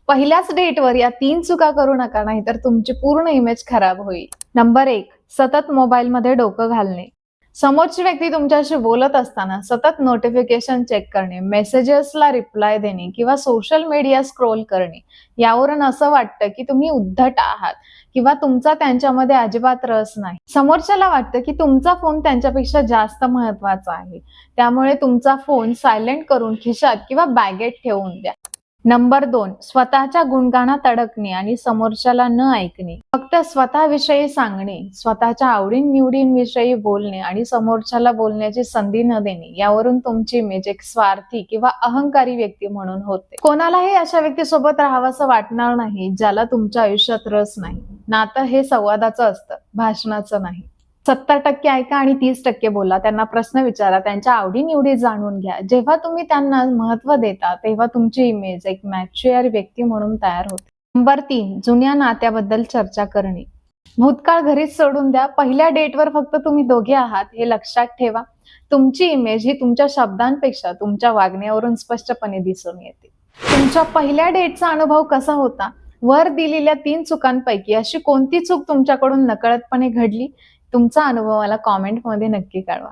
पहिल्याच डेटवर या 3 चुका करू नका, नाहीतर तुमची पूर्ण इमेज खराब होईल. नंबर 1, सतत मोबाईलमध्ये डोकं घालणे. समोरची व्यक्ती तुमच्याशी बोलत असताना सतत नोटिफिकेशन चेक करणे, मेसेजेसला रिप्लाय देणे किंवा सोशल मीडिया स्क्रोल करणे. यावरून असं वाटतं की तुम्ही उद्धट आहात किंवा तुमचा त्यांच्यामध्ये अजिबात रस नाही. समोरच्याला वाटतं की तुमचा फोन त्यांच्यापेक्षा जास्त महत्वाचा आहे. त्यामुळे तुमचा फोन सायलेंट करून खिशात किंवा बॅगेत ठेवून द्या. नंबर 2, स्वतःच्या गुणगाणात अडकणे आणि समोरच्याला न ऐकणे. फक्त स्वतःविषयी सांगणे, स्वतःच्या आवडीनिवडींविषयी बोलणे आणि समोरच्याला बोलण्याची संधी न देणे, यावरून तुमची इमेज एक स्वार्थी किंवा अहंकारी व्यक्ती म्हणून होते. कोणालाही अशा व्यक्तीसोबत राहावंसं वाटणार नाही ज्याला तुमच्या आयुष्यात रस नाही. नातं हे संवादाचं असतं, भाषणाचं नाही. 70% ऐका आणि 30% बोला. त्यांना प्रश्न विचारा, त्यांच्या आवडीनिवडी जाणून घ्या. जेव्हा तुम्ही त्यांना महत्त्व देता, तेव्हा तुमची इमेज एक मॅच्युअर व्यक्ती म्हणून तयार होते. नंबर 3, जुन्या नात्याबद्दल चर्चा करणे. भूतकाळ घरीच सोडून द्या. पहिल्या डेटवर फक्त तुम्ही दोघे आहात हे लक्षात ठेवा. तुमची इमेज ही तुमच्या शब्दांपेक्षा तुमच्या वागण्यावरून स्पष्टपणे दिसून येते. तुमच्या पहिल्या डेटचा अनुभव कसा होता? वर दिलेल्या 3 चुकांपैकी अशी कोणती चूक तुमच्याकडून नकळतपणे घडली? तुमचा अनुभव मला कॉमेंटमध्ये नक्की कळवा.